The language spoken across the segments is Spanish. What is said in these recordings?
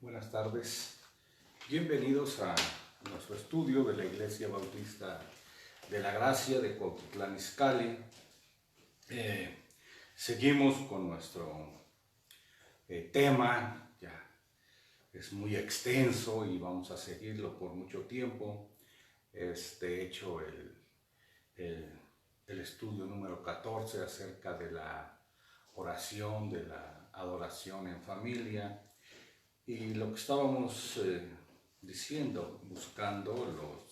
Buenas tardes. Bienvenidos a nuestro estudio de la Iglesia Bautista de la Gracia de Cuautitlán Izcalli. Seguimos con nuestro tema, ya es muy extenso y vamos a seguirlo por mucho tiempo. De hecho, el estudio número 14 acerca de la oración, de la adoración en familia. Y lo que estábamos diciendo, buscando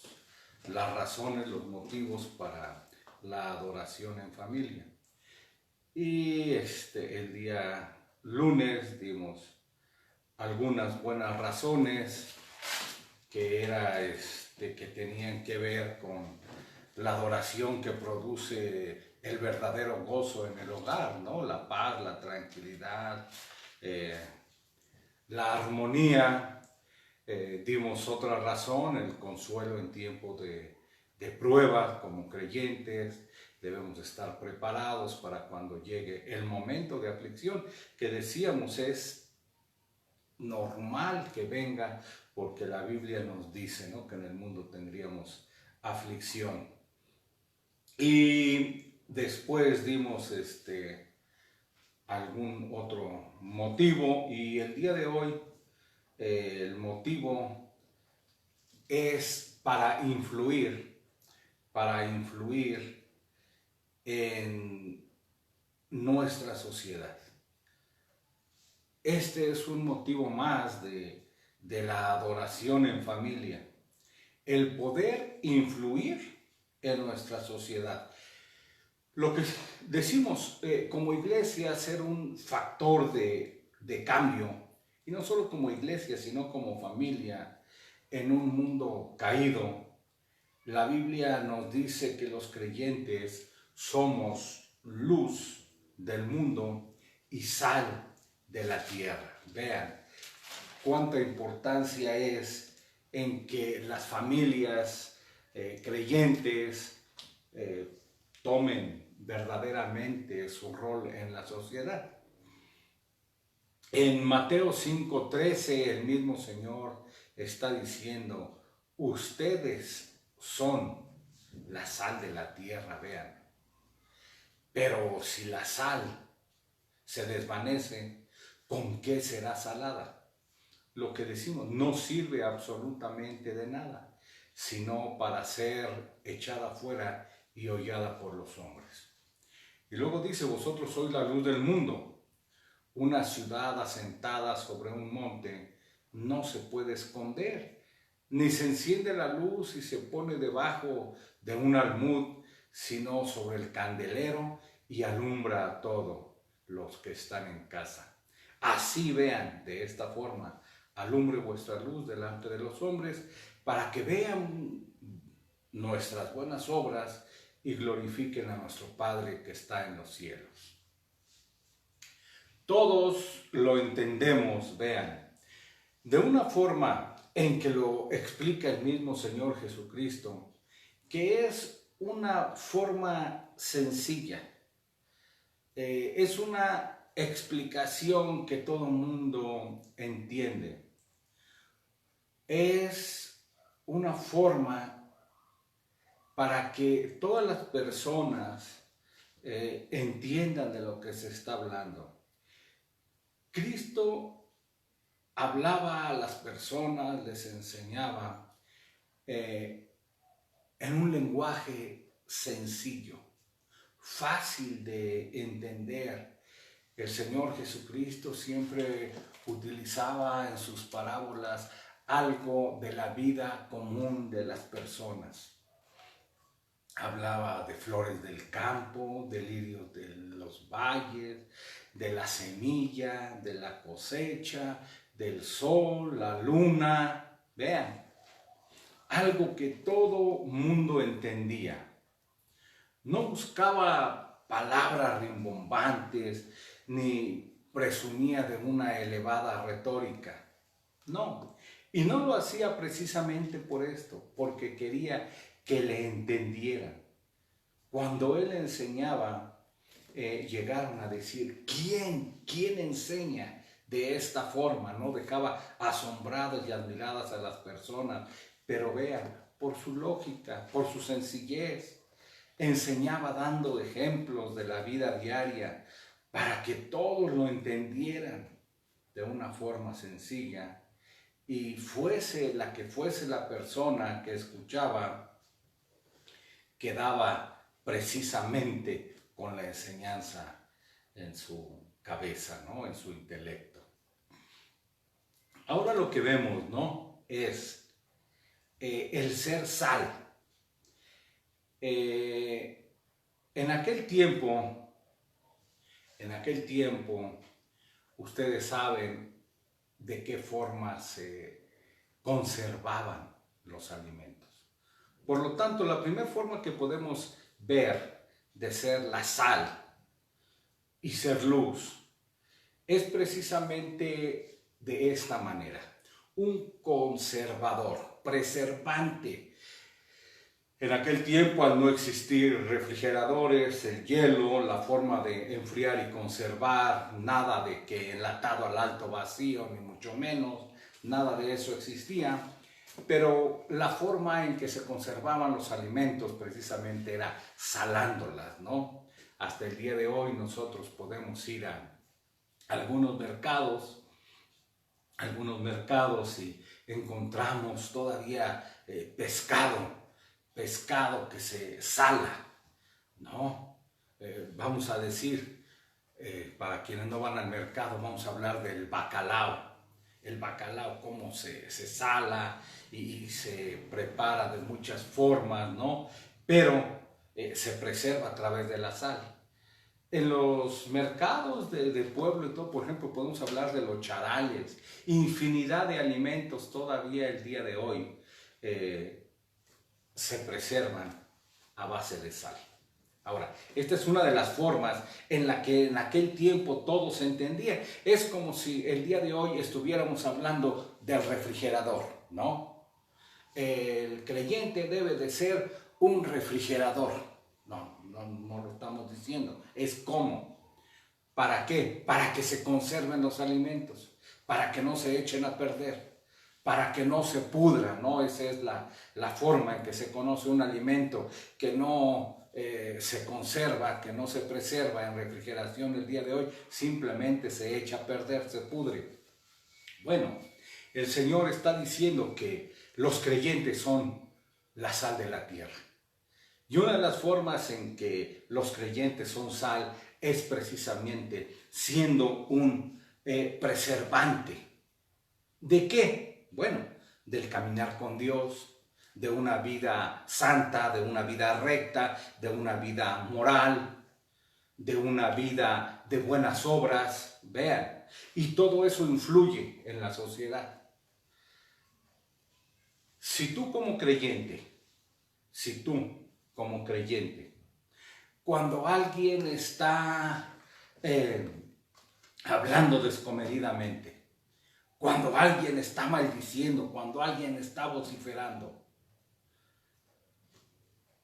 las razones, los motivos para la adoración en familia. Y el día lunes dimos algunas buenas razones que tenían que ver con la adoración que produce el verdadero gozo en el hogar, ¿no? La paz, la tranquilidad, la armonía. Dimos otra razón, el consuelo en tiempos de pruebas. Como creyentes debemos estar preparados para cuando llegue el momento de aflicción, que decíamos es normal que venga, porque la Biblia nos dice, ¿no?, que en el mundo tendríamos aflicción. Y después dimos algún otro motivo, y el día de hoy el motivo es para influir en nuestra sociedad. Este es un motivo más de la adoración en familia, el poder influir en nuestra sociedad. Lo que decimos como iglesia, ser un factor de cambio, y no solo como iglesia, sino como familia, en un mundo caído. La Biblia nos dice que los creyentes somos luz del mundo y sal de la tierra. Vean cuánta importancia es en que las familias creyentes tomen verdaderamente su rol en la sociedad. En Mateo 5:13 el mismo Señor está diciendo: ustedes son la sal de la tierra, vean. Pero si la sal se desvanece, ¿con qué será salada? Lo que decimos no sirve absolutamente de nada, sino para ser echada fuera y hollada por los hombres. Y luego dice: vosotros sois la luz del mundo. Una ciudad asentada sobre un monte no se puede esconder, ni se enciende la luz y se pone debajo de un almud, sino sobre el candelero, y alumbra a todos los que están en casa. Así, vean, de esta forma alumbre vuestra luz delante de los hombres, para que vean nuestras buenas obras y glorifiquen a nuestro Padre que está en los cielos. Todos lo entendemos, vean, de una forma en que lo explica el mismo Señor Jesucristo, que es una forma sencilla. Es una explicación que todo mundo entiende. Es una forma para que todas las personas entiendan de lo que se está hablando. Cristo hablaba a las personas, les enseñaba en un lenguaje sencillo, fácil de entender. El Señor Jesucristo siempre utilizaba en sus parábolas algo de la vida común de las personas. Hablaba de flores del campo, de lirios de los valles, de la semilla, de la cosecha, del sol, la luna. Vean, algo que todo mundo entendía. No buscaba palabras rimbombantes ni presumía de una elevada retórica. No, y no lo hacía precisamente por esto, porque quería que le entendieran. Cuando él enseñaba, llegaron a decir: ¿quién enseña de esta forma, ¿no? Dejaba asombradas y admiradas a las personas, pero vean, por su lógica, por su sencillez, enseñaba dando ejemplos de la vida diaria para que todos lo entendieran de una forma sencilla y fuese la que fuese la persona que escuchaba, quedaba precisamente con la enseñanza en su cabeza, ¿no? En su intelecto. Ahora lo que vemos, ¿no? Es el ser sal. En aquel tiempo, ustedes saben de qué forma se conservaban los alimentos. Por lo tanto, la primera forma que podemos ver de ser la sal y ser luz es precisamente de esta manera. Un conservador, preservante. En aquel tiempo, al no existir refrigeradores, el hielo, la forma de enfriar y conservar, nada de que enlatado al alto vacío, ni mucho menos, nada de eso existía. Pero la forma en que se conservaban los alimentos precisamente era salándolas, ¿no? Hasta el día de hoy nosotros podemos ir a algunos mercados y encontramos todavía pescado que se sala, ¿no? Vamos a decir, para quienes no van al mercado, vamos a hablar del bacalao. El bacalao, cómo se sala y se prepara de muchas formas, ¿no? Pero se preserva a través de la sal. En los mercados de pueblo y todo, por ejemplo, podemos hablar de los charales, infinidad de alimentos todavía el día de hoy se preservan a base de sal. Ahora, esta es una de las formas en la que en aquel tiempo todo se entendía. Es como si el día de hoy estuviéramos hablando del refrigerador, ¿no? El creyente debe de ser un refrigerador. No lo estamos diciendo. Es cómo. ¿Para qué? Para que se conserven los alimentos, para que no se echen a perder, para que no se pudra, ¿no? Esa es la forma en que se conoce un alimento que no se conserva, que no se preserva en refrigeración el día de hoy, simplemente se echa a perder, se pudre. Bueno, el Señor está diciendo que los creyentes son la sal de la tierra. Y una de las formas en que los creyentes son sal es precisamente siendo un preservante. ¿De qué? Bueno, del caminar con Dios, de una vida santa, de una vida recta, de una vida moral, de una vida de buenas obras, vean, y todo eso influye en la sociedad. Si tú como creyente, cuando alguien está hablando descomedidamente, cuando alguien está maldiciendo, cuando alguien está vociferando,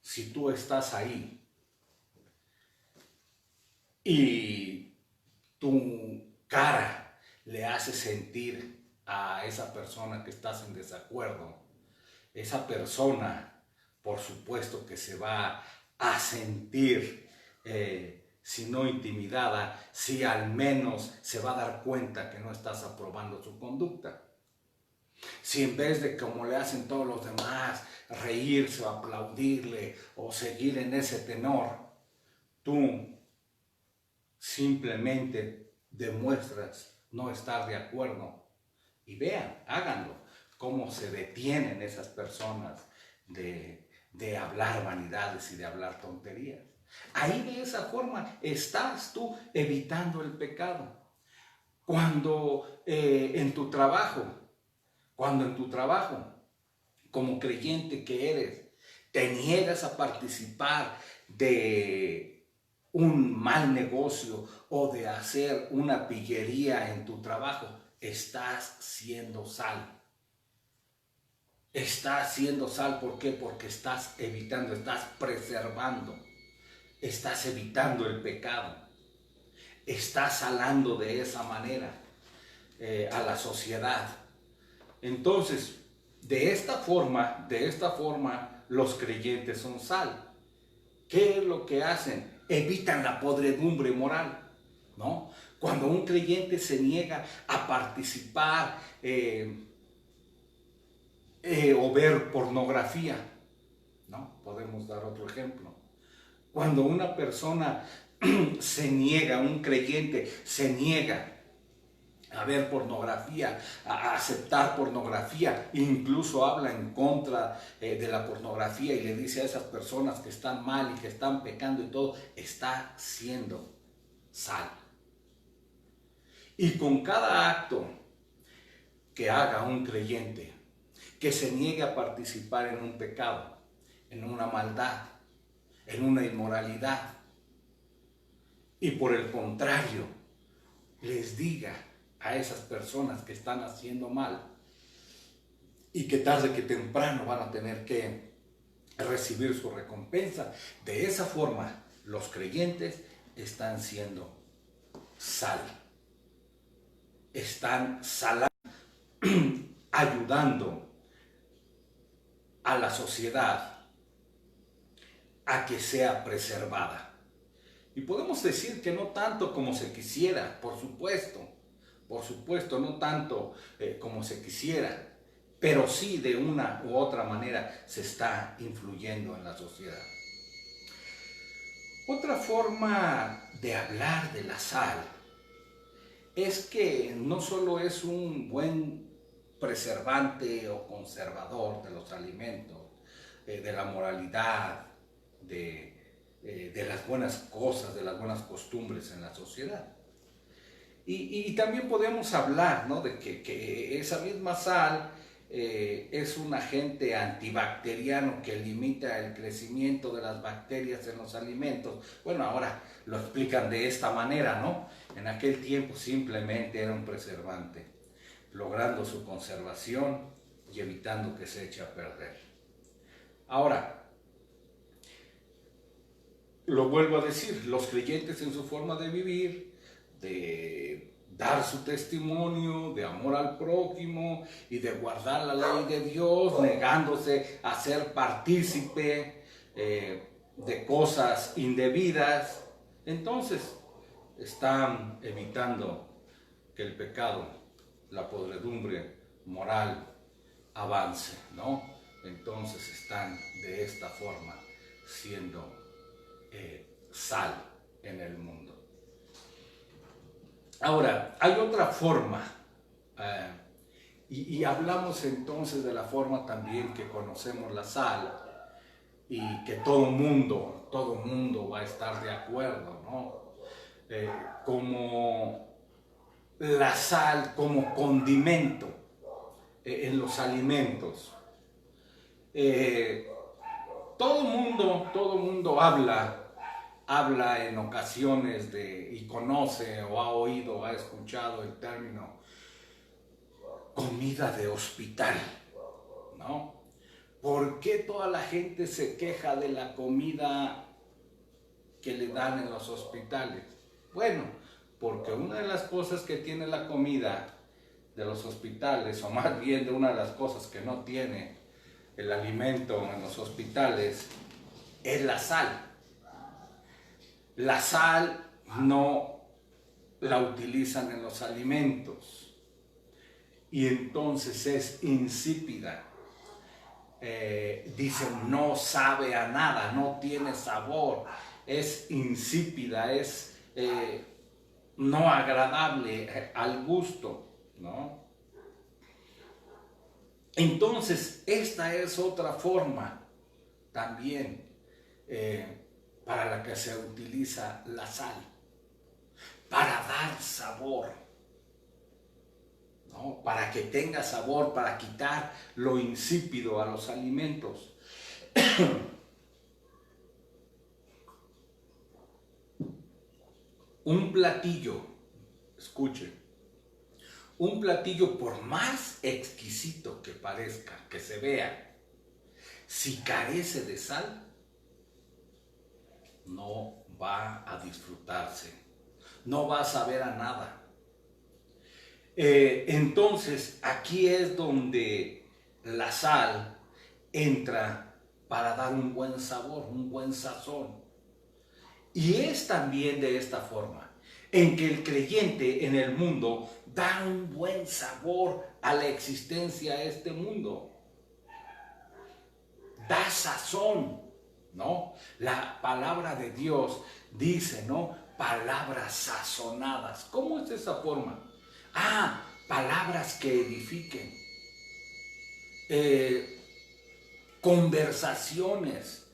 si tú estás ahí y tu cara le hace sentir a esa persona que estás en desacuerdo, esa persona, por supuesto que se va a sentir, si no intimidada, si al menos se va a dar cuenta que no estás aprobando su conducta. Si en vez de como le hacen todos los demás, reírse o aplaudirle o seguir en ese tenor, tú simplemente demuestras no estar de acuerdo. Y vean, háganlo, cómo se detienen esas personas de hablar vanidades y de hablar tonterías. Ahí de esa forma estás tú evitando el pecado. Cuando en tu trabajo, como creyente que eres, te niegas a participar de un mal negocio o de hacer una pillería en tu trabajo, estás siendo sal. Estás siendo sal, ¿por qué? Porque estás evitando, estás preservando, estás evitando el pecado, estás salando de esa manera. a la sociedad. Entonces, de esta forma, los creyentes son sal. ¿Qué es lo que hacen? Evitan la podredumbre moral, ¿no? Cuando un creyente se niega a participar o ver pornografía, ¿no? Podemos dar otro ejemplo. Cuando una persona se niega, un creyente se niega a ver pornografía, a aceptar pornografía, incluso habla en contra de la pornografía y le dice a esas personas que están mal y que están pecando y todo, está siendo sal. Y con cada acto que haga un creyente, que se niegue a participar en un pecado, en una maldad, en una inmoralidad, y por el contrario, les diga a esas personas que están haciendo mal y que tarde que temprano van a tener que recibir su recompensa. De esa forma, los creyentes están siendo sal. Están salando, ayudando a la sociedad a que sea preservada. Y podemos decir que no tanto como se quisiera, por supuesto, no tanto como se quisiera, pero sí de una u otra manera se está influyendo en la sociedad. Otra forma de hablar de la sal es que no solo es un buen preservante o conservador de los alimentos, de la moralidad, de las buenas cosas, de las buenas costumbres en la sociedad. Y también podemos hablar, ¿no?, de que esa misma sal es un agente antibacteriano que limita el crecimiento de las bacterias en los alimentos. Bueno, ahora lo explican de esta manera, ¿no? En aquel tiempo simplemente era un preservante, logrando su conservación y evitando que se eche a perder. Ahora, lo vuelvo a decir, los creyentes en su forma de vivir, de dar su testimonio de amor al prójimo y de guardar la ley de Dios, negándose a ser partícipe de cosas indebidas, entonces están evitando que el pecado, la podredumbre moral avance, ¿no? Entonces están de esta forma siendo sal en el mundo. Ahora, hay otra forma, y hablamos entonces de la forma también que conocemos la sal y que todo mundo va a estar de acuerdo, ¿no? Como la sal como condimento en los alimentos. Todo mundo habla en ocasiones y conoce o ha oído, ha escuchado el término comida de hospital, ¿no? ¿Por qué toda la gente se queja de la comida que le dan en los hospitales? Bueno, porque una de las cosas que tiene la comida de los hospitales, o más bien de una de las cosas que no tiene el alimento en los hospitales, es la sal. La sal no la utilizan en los alimentos y entonces es insípida. Dicen no sabe a nada, no tiene sabor, es insípida, es no agradable al gusto, ¿no? Entonces esta es otra forma también para la que se utiliza la sal, para dar sabor, ¿no? Para que tenga sabor, para quitar lo insípido a los alimentos. Un platillo, escuchen, un platillo por más exquisito que parezca, que se vea, si carece de sal, no va a disfrutarse, no va a saber a nada. Entonces, aquí es donde la sal entra para dar un buen sabor, un buen sazón. Y es también de esta forma, en que el creyente en el mundo da un buen sabor a la existencia de este mundo. Da sazón, ¿no? La palabra de Dios dice, ¿no? Palabras sazonadas. ¿Cómo es esa forma? Palabras que edifiquen. Conversaciones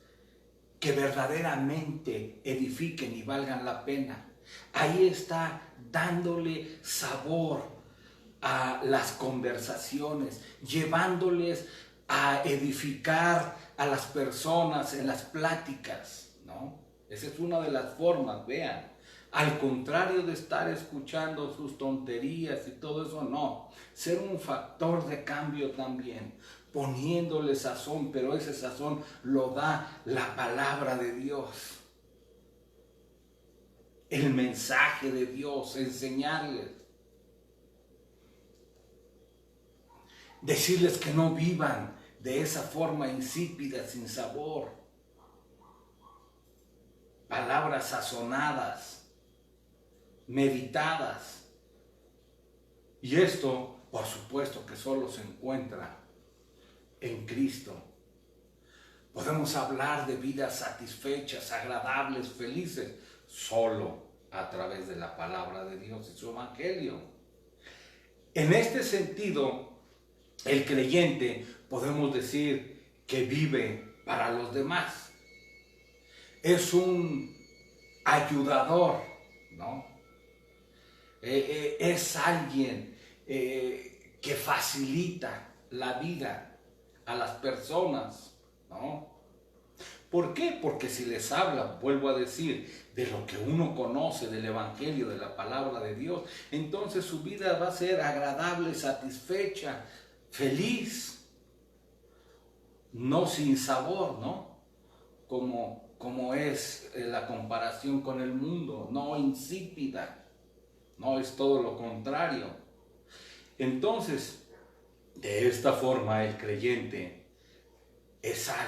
que verdaderamente edifiquen y valgan la pena. Ahí está dándole sabor a las conversaciones, llevándoles a edificar a las personas en las pláticas, ¿no? Esa es una de las formas, vean. Al contrario de estar escuchando sus tonterías y todo eso, no. Ser un factor de cambio también, poniéndole sazón, pero ese sazón lo da la palabra de Dios. El mensaje de Dios, enseñarles. Decirles que no vivan de esa forma insípida, sin sabor. Palabras sazonadas, meditadas. Y esto, por supuesto, que solo se encuentra en Cristo. Podemos hablar de vidas satisfechas, agradables, felices, solo a través de la palabra de Dios y su evangelio. En este sentido, el creyente podemos decir que vive para los demás. Es un ayudador, ¿no? Es alguien que facilita la vida a las personas, ¿no? ¿Por qué? Porque si les habla, vuelvo a decir, de lo que uno conoce del evangelio, de la palabra de Dios, entonces su vida va a ser agradable, satisfecha, feliz, no sin sabor, ¿no? Como es la comparación con el mundo, no insípida, no, es todo lo contrario. Entonces, de esta forma el creyente es sal.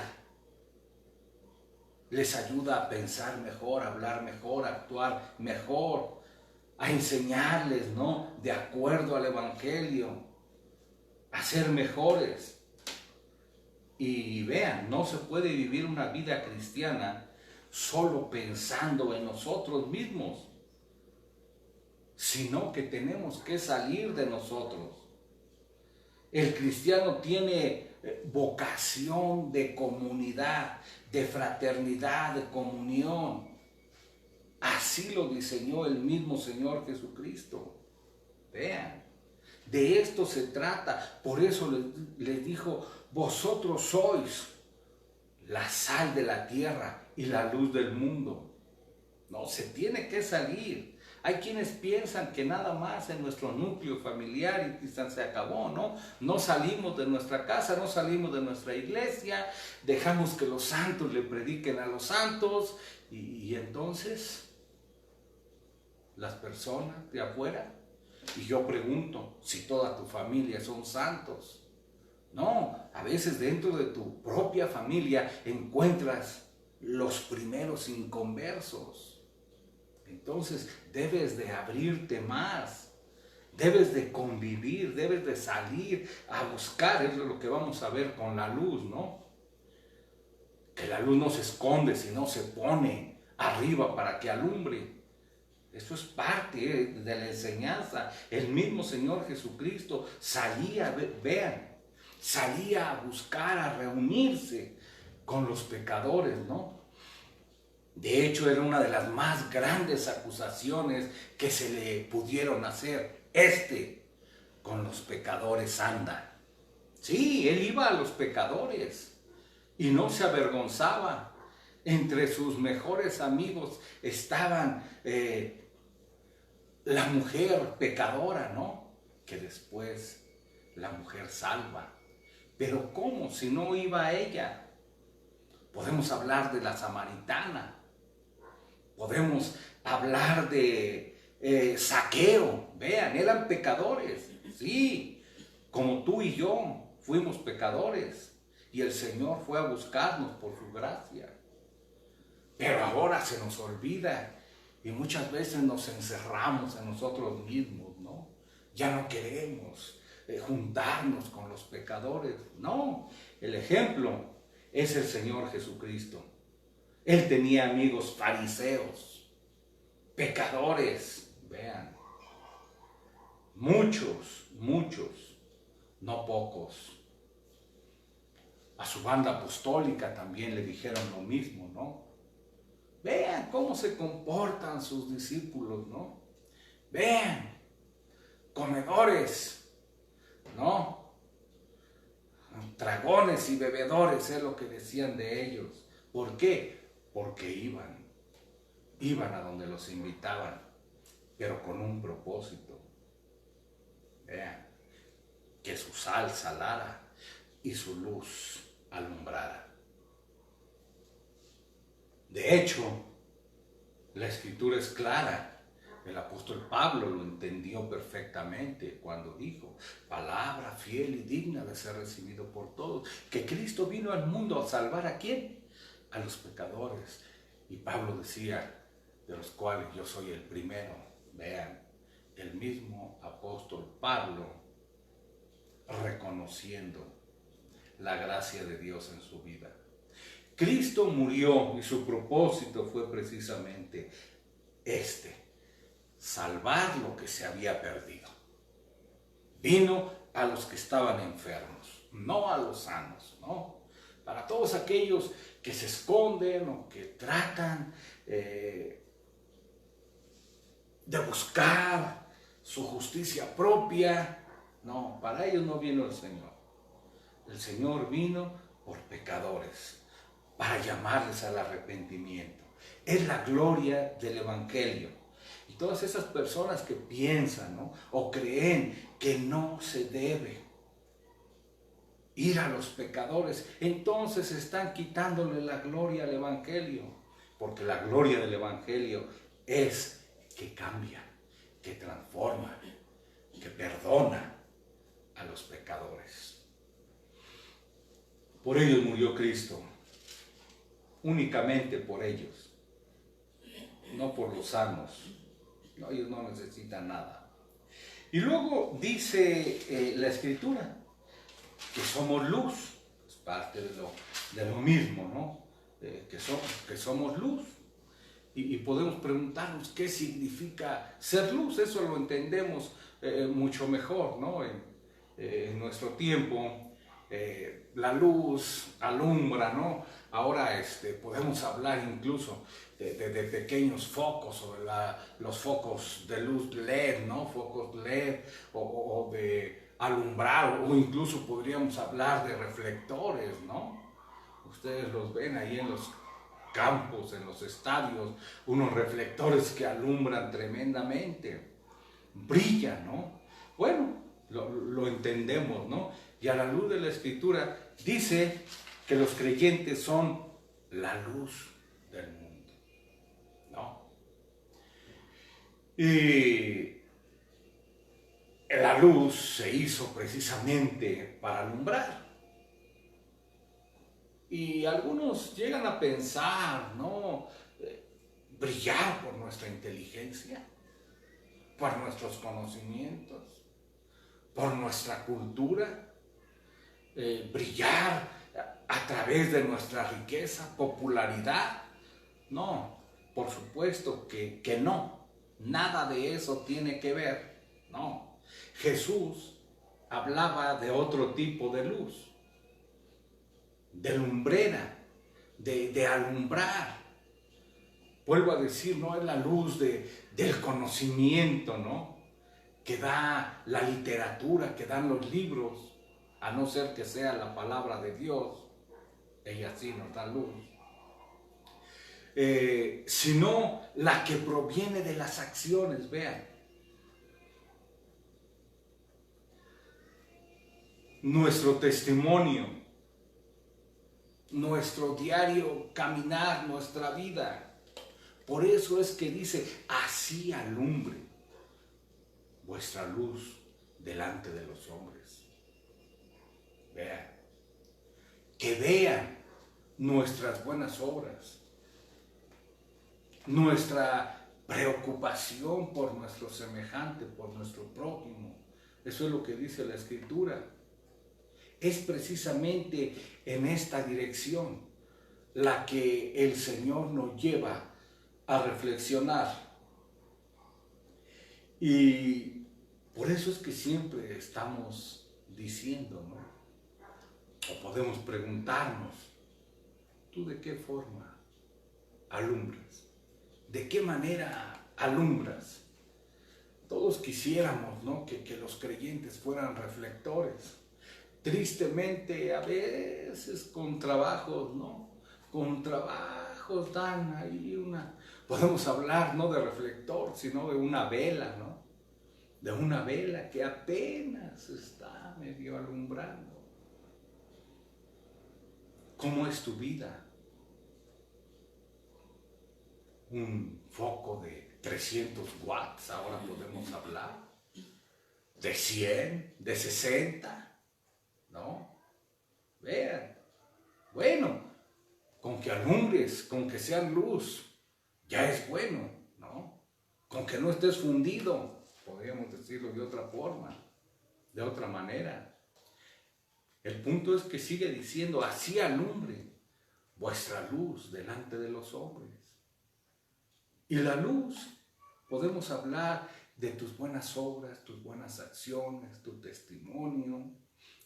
Les ayuda a pensar mejor, a hablar mejor, a actuar mejor, a enseñarles, ¿no? De acuerdo al evangelio, a ser mejores. Y vean, no se puede vivir una vida cristiana solo pensando en nosotros mismos, sino que tenemos que salir de nosotros. El cristiano tiene vocación de comunidad, de fraternidad, de comunión. Así lo diseñó el mismo Señor Jesucristo. Vean, de esto se trata. Por eso les dijo, vosotros sois la sal de la tierra y la luz del mundo. No, se tiene que salir. Hay quienes piensan que nada más en nuestro núcleo familiar y quizás se acabó, ¿no? No salimos de nuestra casa, no salimos de nuestra iglesia, dejamos que los santos le prediquen a los santos y entonces las personas de afuera. Y yo pregunto, si toda tu familia son santos. No, a veces dentro de tu propia familia encuentras los primeros inconversos. Entonces debes de abrirte más, debes de convivir, debes de salir a buscar. Es lo que vamos a ver con la luz, ¿no? Que la luz no se esconde, sino se pone arriba para que alumbre. Eso es parte de la enseñanza. El mismo Señor Jesucristo salía, vean, salía a buscar, a reunirse con los pecadores, ¿no? De hecho, era una de las más grandes acusaciones que se le pudieron hacer. Con los pecadores anda. Sí, él iba a los pecadores y no se avergonzaba. Entre sus mejores amigos estaban la mujer pecadora, ¿no? Que después la mujer salva. Pero ¿cómo? Si no iba a ella. Podemos hablar de la samaritana. Podemos hablar de Zaqueo, vean, eran pecadores, sí, como tú y yo fuimos pecadores y el Señor fue a buscarnos por su gracia. Pero ahora se nos olvida y muchas veces nos encerramos en nosotros mismos, ¿no? Ya no queremos juntarnos con los pecadores. No, el ejemplo es el Señor Jesucristo. Él tenía amigos fariseos, pecadores, vean. Muchos, no pocos. A su banda apostólica también le dijeron lo mismo, ¿no? Vean cómo se comportan sus discípulos, ¿no? Vean, comedores, ¿no? Tragones y bebedores es lo que decían de ellos. ¿Por qué? Porque iban a donde los invitaban, pero con un propósito. Vean, que su sal salara y su luz alumbrara. De hecho, la escritura es clara. El apóstol Pablo lo entendió perfectamente cuando dijo, palabra fiel y digna de ser recibido por todos, que Cristo vino al mundo a salvar ¿a quién? A los pecadores. Y Pablo decía, de los cuales yo soy el primero. Vean, el mismo apóstol Pablo reconociendo la gracia de Dios en su vida. Cristo murió y su propósito fue precisamente salvar lo que se había perdido. Vino a los que estaban enfermos, no a los sanos, ¿no? Para todos aquellos que se esconden o que tratan de buscar su justicia propia, no, para ellos no vino el Señor. El Señor vino por pecadores, para llamarles al arrepentimiento. Es la gloria del Evangelio. Y todas esas personas que piensan, ¿no? O creen que no se debe ir a los pecadores, entonces están quitándole la gloria al Evangelio. Porque la gloria del Evangelio es que cambia, que transforma, que perdona a los pecadores. Por ellos murió Cristo. Únicamente por ellos, no por los sanos. No, ellos no necesitan nada. Y luego dice la Escritura que somos luz, es parte de lo mismo, ¿no? Que somos luz. Y podemos preguntarnos qué significa ser luz. Eso lo entendemos mucho mejor, ¿no? En nuestro tiempo, la luz alumbra, ¿no? Ahora podemos hablar incluso de pequeños focos, o los focos de luz LED, ¿no? Focos LED, o de alumbrar, o incluso podríamos hablar de reflectores, ¿no? Ustedes los ven ahí en los campos, en los estadios, unos reflectores que alumbran tremendamente, brillan, ¿no? Bueno, lo entendemos, ¿no? Y a la luz de la Escritura dice que los creyentes son la luz del mundo, ¿no? Y la luz se hizo precisamente para alumbrar. Y algunos llegan a pensar, ¿no? Brillar por nuestra inteligencia, por nuestros conocimientos, por nuestra cultura, brillar a través de nuestra riqueza, popularidad. No, por supuesto que no, nada de eso tiene que ver, no. Jesús hablaba de otro tipo de luz, de lumbrera, de alumbrar. Vuelvo a decir, no es la luz del conocimiento, ¿no? Que da la literatura, que dan los libros, a no ser que sea la palabra de Dios, ella sí nos da luz. Sino la que proviene de las acciones, vean. Nuestro testimonio, nuestro diario caminar, nuestra vida. Por eso es que dice, así alumbre. vuestra luz delante de los hombres. Vean, que vean nuestras buenas obras, nuestra preocupación por nuestro semejante, por nuestro prójimo. Eso es lo que dice la Escritura. Es precisamente en esta dirección la que el Señor nos lleva a reflexionar. Y por eso es que siempre estamos diciendo, ¿no? O podemos preguntarnos, ¿tú de qué forma alumbras? ¿De qué manera alumbras? Todos quisiéramos, ¿no?, que los creyentes fueran reflectores. Tristemente, a veces con trabajos, ¿no? Con trabajos dan ahí podemos hablar no de reflector, sino de una vela, ¿no? De una vela que apenas está medio alumbrando. ¿Cómo es tu vida? Un foco de 300 watts, ahora podemos hablar, de 100, de 60, ¿no? Vean, bueno, con que alumbres, con que sean luz, ya es bueno, ¿no? Con que no estés fundido, podríamos decirlo de otra forma, de otra manera. El punto es que sigue diciendo, así alumbre vuestra luz delante de los hombres. Y la luz, podemos hablar de tus buenas obras, tus buenas acciones, tu testimonio,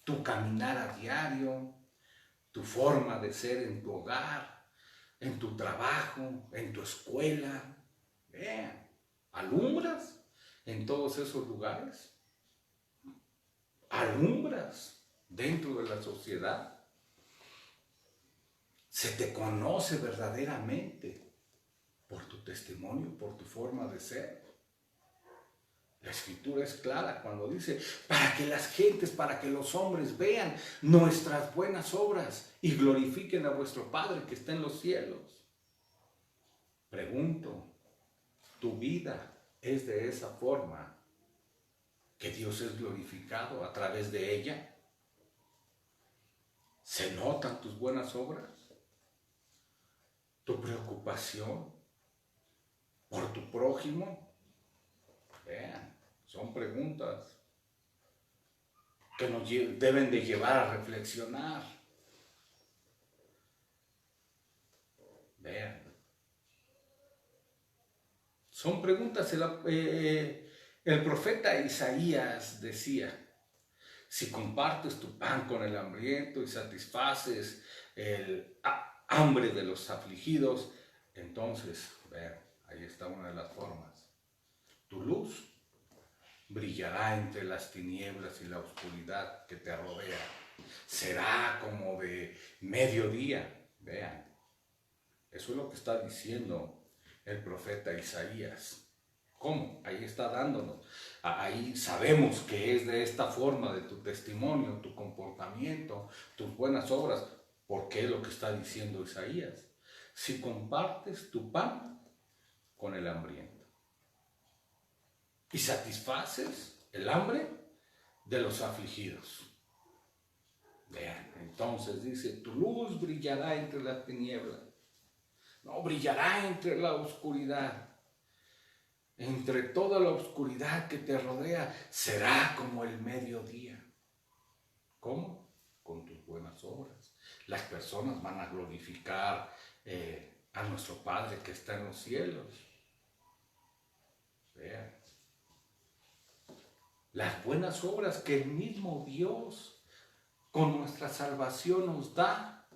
tu caminar a diario, tu forma de ser en tu hogar, en tu trabajo, en tu escuela. Vean, ¿alumbras en todos esos lugares? ¿Alumbras dentro de la sociedad? ¿Se te conoce verdaderamente por tu testimonio, por tu forma de ser? La Escritura es clara cuando dice, para que las gentes, para que los hombres vean nuestras buenas obras y glorifiquen a vuestro Padre que está en los cielos. Pregunto, ¿tu vida es de esa forma que Dios es glorificado a través de ella? ¿Se notan tus buenas obras? ¿Tu preocupación por tu prójimo? Vean, son preguntas que nos deben de llevar a reflexionar. Vean, son preguntas. El profeta Isaías decía, si compartes tu pan con el hambriento y satisfaces el hambre de los afligidos, entonces, vean, ahí está una de las formas. Tu luz brillará entre las tinieblas y la oscuridad que te rodea. Será como de mediodía. Vean, eso es lo que está diciendo el profeta Isaías. ¿Cómo? Ahí está dándonos. Ahí sabemos que es de esta forma de tu testimonio, tu comportamiento, tus buenas obras, porque es lo que está diciendo Isaías. Si compartes tu pan con el hambriento y satisfaces el hambre de los afligidos. Vean, entonces dice, tu luz brillará entre las tinieblas. No, brillará entre la oscuridad. Entre toda la oscuridad que te rodea, será como el mediodía. ¿Cómo? Con tus buenas obras. Las personas van a glorificar a nuestro Padre que está en los cielos. Vean. Las buenas obras que el mismo Dios con nuestra salvación nos da,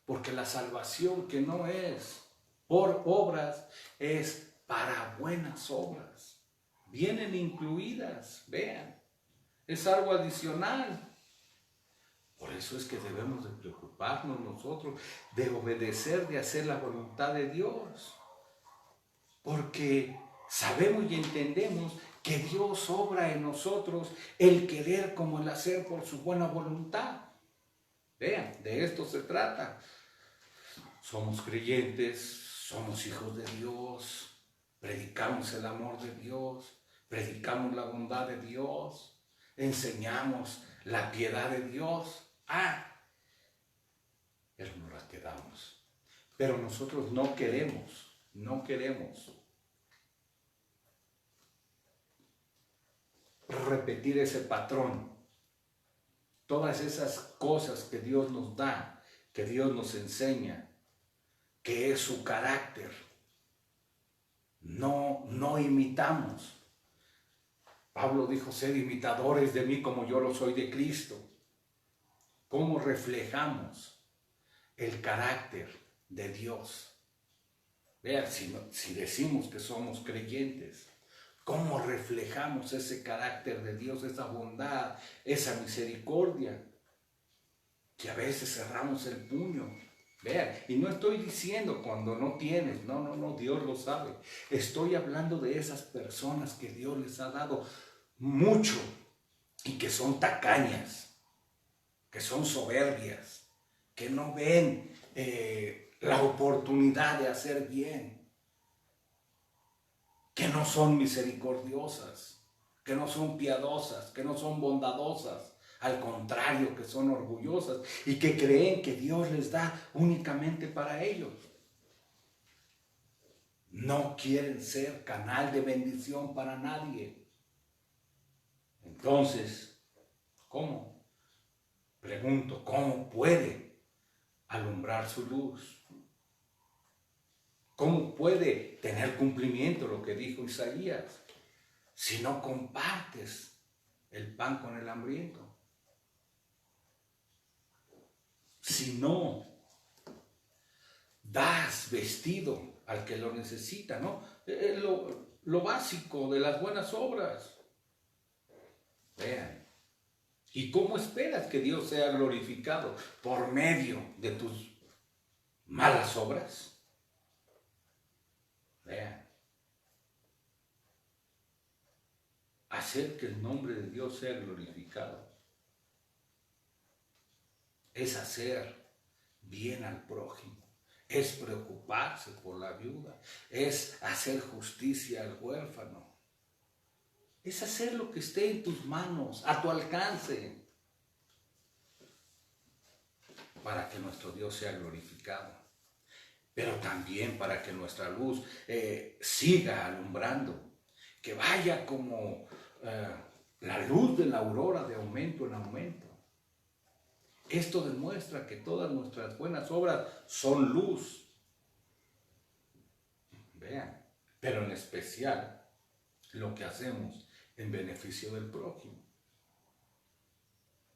porque la salvación que no es por obras es para buenas obras. Vienen incluidas, vean, es algo adicional. Por eso es que debemos de preocuparnos nosotros, de obedecer, de hacer la voluntad de Dios. Porque sabemos y entendemos que Dios obra en nosotros el querer como el hacer por su buena voluntad. Vean, de esto se trata. Somos creyentes, somos hijos de Dios, predicamos el amor de Dios, predicamos la bondad de Dios, enseñamos la piedad de Dios. Pero nos las quedamos. Pero nosotros no queremos repetir ese patrón. Todas esas cosas que Dios nos da, que Dios nos enseña, que es su carácter, no imitamos. Pablo dijo, sed imitadores de mí como yo lo soy de Cristo. ¿Cómo reflejamos el carácter de Dios? Vean, si decimos que somos creyentes, ¿cómo reflejamos ese carácter de Dios, esa bondad, esa misericordia? Que a veces cerramos el puño. Vean, y no estoy diciendo cuando no tienes, no, Dios lo sabe. Estoy hablando de esas personas que Dios les ha dado mucho y que son tacañas, que son soberbias, que no ven la oportunidad de hacer bien, que no son misericordiosas, que no son piadosas, que no son bondadosas. Al contrario, que son orgullosas y que creen que Dios les da únicamente para ellos. No quieren ser canal de bendición para nadie. Entonces, ¿cómo? Pregunto, ¿cómo puede alumbrar su luz? ¿Cómo puede tener cumplimiento lo que dijo Isaías si no compartes el pan con el hambriento? Si no das vestido al que lo necesita, ¿no? Lo básico de las buenas obras. Vean. ¿Y cómo esperas que Dios sea glorificado? ¿Por medio de tus malas obras? Vean. Hacer que el nombre de Dios sea glorificado es hacer bien al prójimo, es preocuparse por la viuda, es hacer justicia al huérfano, es hacer lo que esté en tus manos, a tu alcance, para que nuestro Dios sea glorificado, pero también para que nuestra luz siga alumbrando, que vaya como la luz de la aurora de aumento en aumento. Esto demuestra que todas nuestras buenas obras son luz. Vean, pero en especial lo que hacemos en beneficio del prójimo,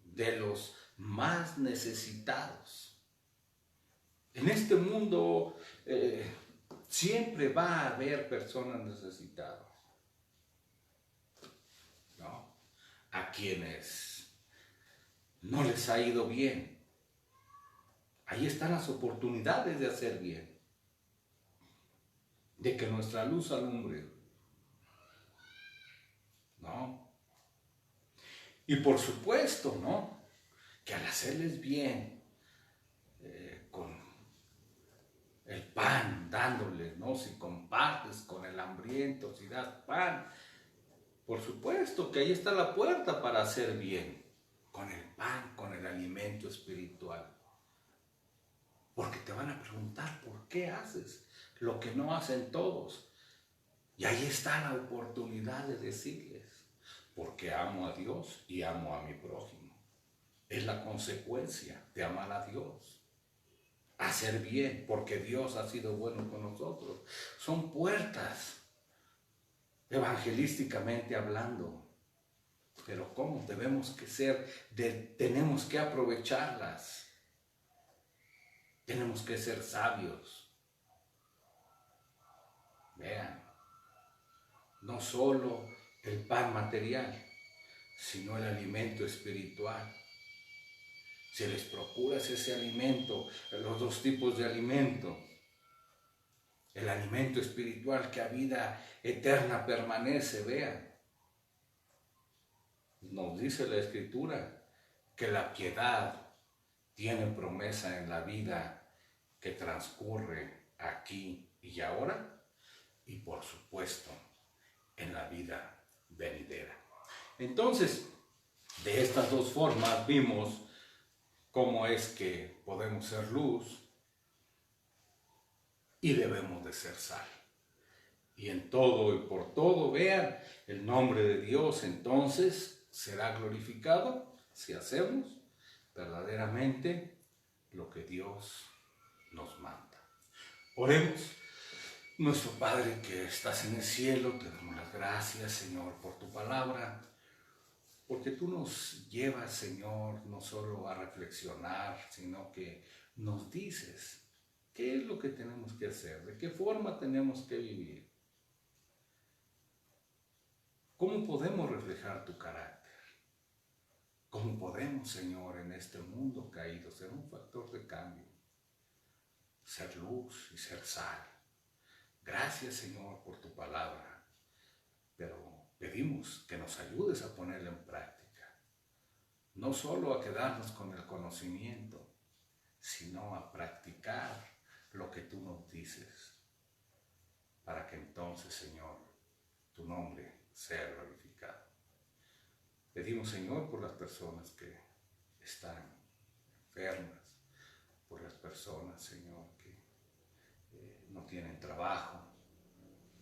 de los más necesitados. En este mundo siempre va a haber personas necesitadas, ¿no? A quienes no les ha ido bien. Ahí están las oportunidades de hacer bien, de que nuestra luz alumbre, ¿no? Y por supuesto, ¿no? Que al hacerles bien, con el pan dándoles, ¿no? Si compartes con el hambriento, si das pan, por supuesto que ahí está la puerta para hacer bien, con el pan, con el alimento espiritual. Porque te van a preguntar, ¿por qué haces lo que no hacen todos? Y ahí está la oportunidad de decirles, porque amo a Dios y amo a mi prójimo. Es la consecuencia de amar a Dios. Hacer bien, porque Dios ha sido bueno con nosotros. Son puertas, evangelísticamente hablando. Pero ¿cómo? Tenemos que aprovecharlas. Tenemos que ser sabios. Vean, no solo el pan material, sino el alimento espiritual. Si les procuras ese alimento, los dos tipos de alimento, el alimento espiritual que a vida eterna permanece, vean. Nos dice la Escritura que la piedad tiene promesa en la vida que transcurre aquí y ahora, y por supuesto en la vida venidera. Entonces, de estas dos formas vimos cómo es que podemos ser luz y debemos de ser sal. Y en todo y por todo, vean, el nombre de Dios entonces será glorificado si hacemos verdaderamente lo que Dios nos manda. Oremos. Nuestro Padre que estás en el cielo, te damos las gracias, Señor, por tu palabra, porque tú nos llevas, Señor, no solo a reflexionar, sino que nos dices qué es lo que tenemos que hacer, de qué forma tenemos que vivir, cómo podemos reflejar tu carácter, cómo podemos, Señor, en este mundo caído ser un factor de cambio, ser luz y ser sal. Gracias, Señor, por tu palabra, pero pedimos que nos ayudes a ponerla en práctica, no solo a quedarnos con el conocimiento, sino a practicar lo que tú nos dices, para que entonces, Señor, tu nombre sea glorificado. Pedimos, Señor, por las personas que están enfermas, por las personas, Señor, que no tienen trabajo,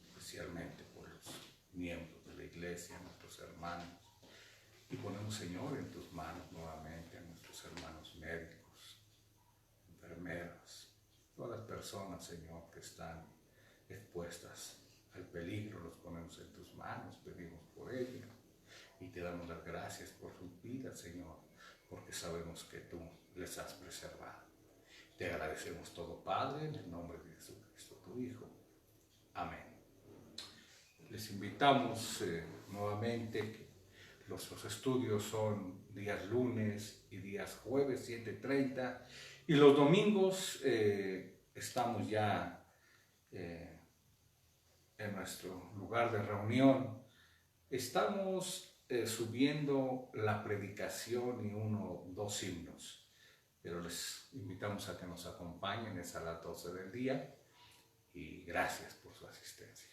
especialmente por los miembros de la iglesia, nuestros hermanos. Y ponemos, Señor, en tus manos nuevamente a nuestros hermanos médicos, enfermeras, todas las personas, Señor, que están expuestas al peligro, los ponemos en tus manos, pedimos por ellos y te damos las gracias por sus vidas, Señor, porque sabemos que tú les has preservado. Te agradecemos todo, Padre, en el nombre de Jesucristo, tu Hijo. Amén. Les invitamos nuevamente que los estudios son días lunes y días jueves 7:30 y los domingos estamos ya en nuestro lugar de reunión. Estamos subiendo la predicación y dos himnos, pero les invitamos a que nos acompañen, es a las 12 del día y gracias por su asistencia.